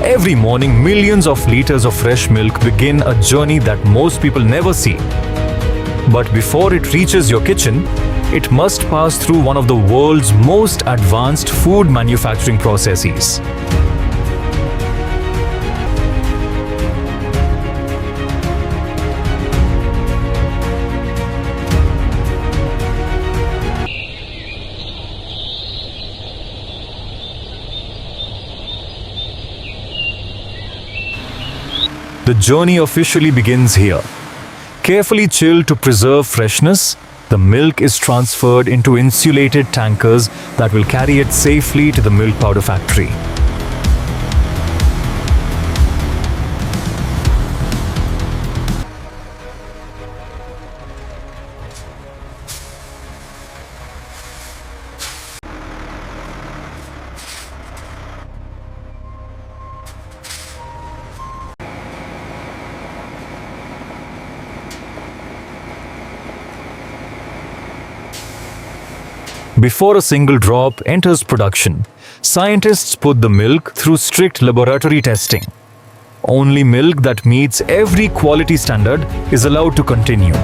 Every morning, millions of liters of fresh milk begin a journey that most people never see. But before it reaches your kitchen, it must pass through one of the world's most advanced food manufacturing processes. The journey officially begins here. Carefully chilled to preserve freshness, the milk is transferred into insulated tankers that will carry it safely to the milk powder factory. Before a single drop enters production, scientists put the milk through strict laboratory testing. Only milk that meets every quality standard is allowed to continue.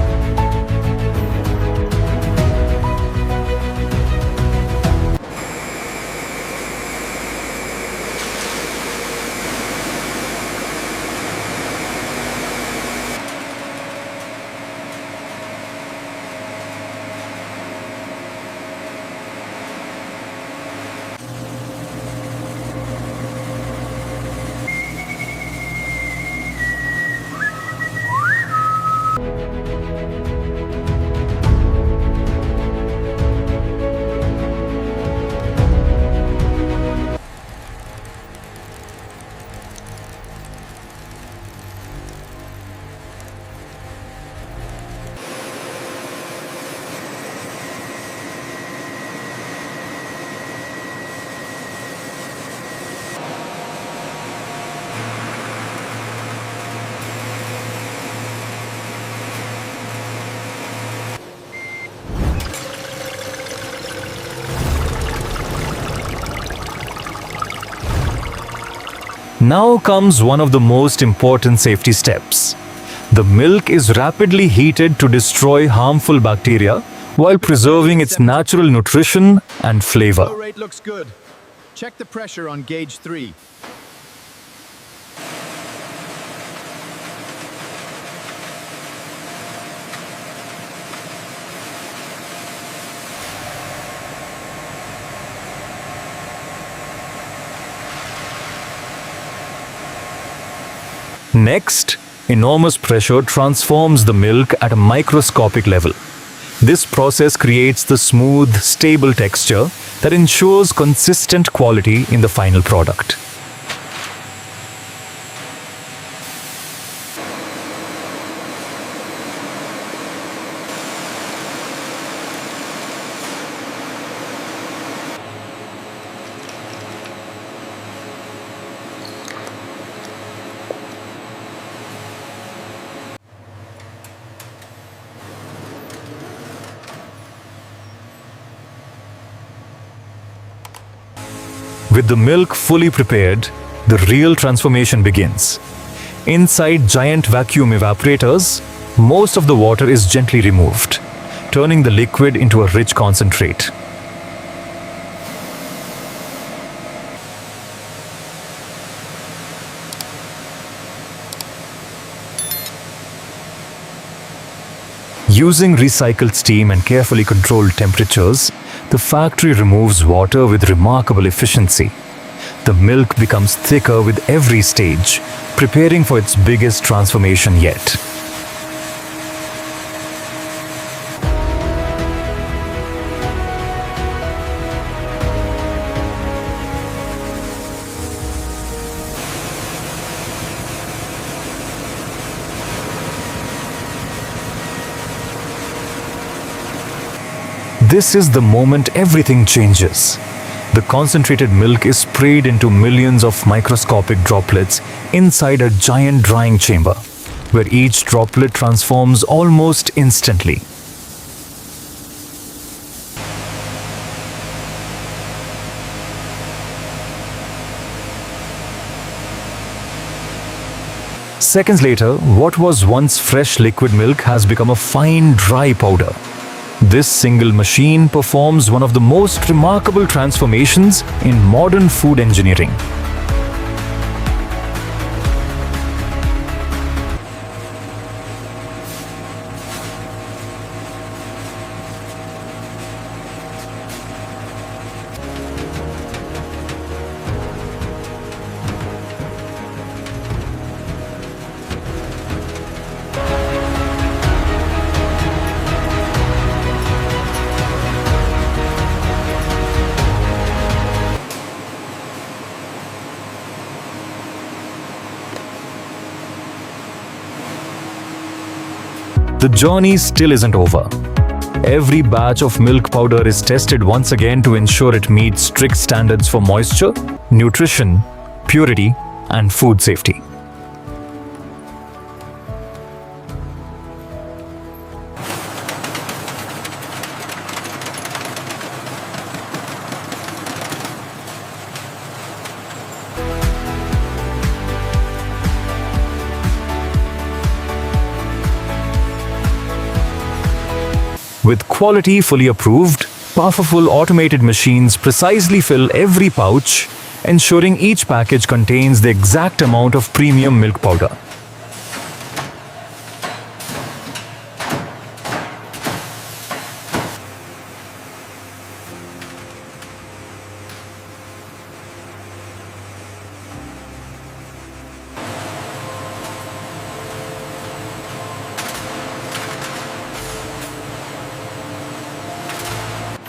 Now comes one of the most important safety steps. The milk is rapidly heated to destroy harmful bacteria while preserving its natural nutrition and flavor. Flow rate looks good. Check the pressure on gauge 3. Next, enormous pressure transforms the milk at a microscopic level. This process creates the smooth, stable texture that ensures consistent quality in the final product. With the milk fully prepared, the real transformation begins. Inside giant vacuum evaporators, most of the water is gently removed, turning the liquid into a rich concentrate. Using recycled steam and carefully controlled temperatures, the factory removes water with remarkable efficiency. The milk becomes thicker with every stage, preparing for its biggest transformation yet. This is the moment everything changes. The concentrated milk is sprayed into millions of microscopic droplets inside a giant drying chamber, where each droplet transforms almost instantly. Seconds later, what was once fresh liquid milk has become a fine dry powder. This single machine performs one of the most remarkable transformations in modern food engineering. The journey still isn't over. Every batch of milk powder is tested once again to ensure it meets strict standards for moisture, nutrition, purity, and food safety. With quality fully approved, powerful automated machines precisely fill every pouch, ensuring each package contains the exact amount of premium milk powder.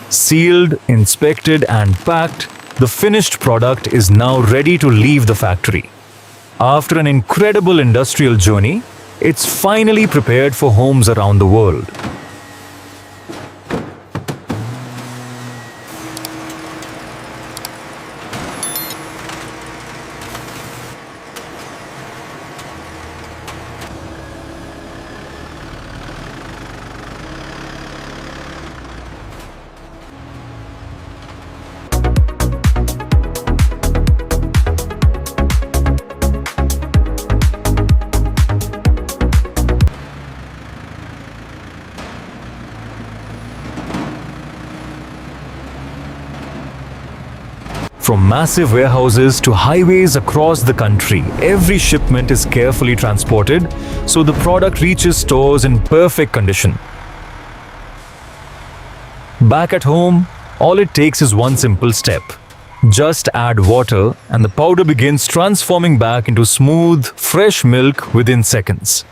Sealed, inspected, and packed, the finished product is now ready to leave the factory. After an incredible industrial journey, it's finally prepared for homes around the world. From massive warehouses to highways across the country, every shipment is carefully transported so the product reaches stores in perfect condition. Back at home, all it takes is one simple step. Just add water and the powder begins transforming back into smooth, fresh milk within seconds.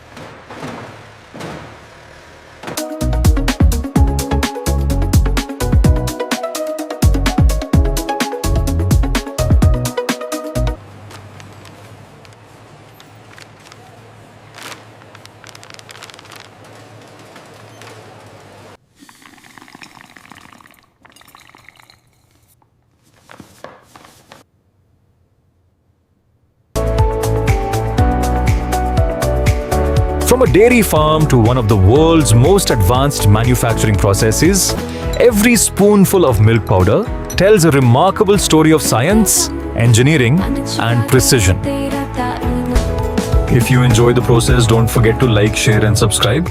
From a dairy farm to one of the world's most advanced manufacturing processes, every spoonful of milk powder tells a remarkable story of science, engineering, and precision. If you enjoy the process, don't forget to like, share, and subscribe.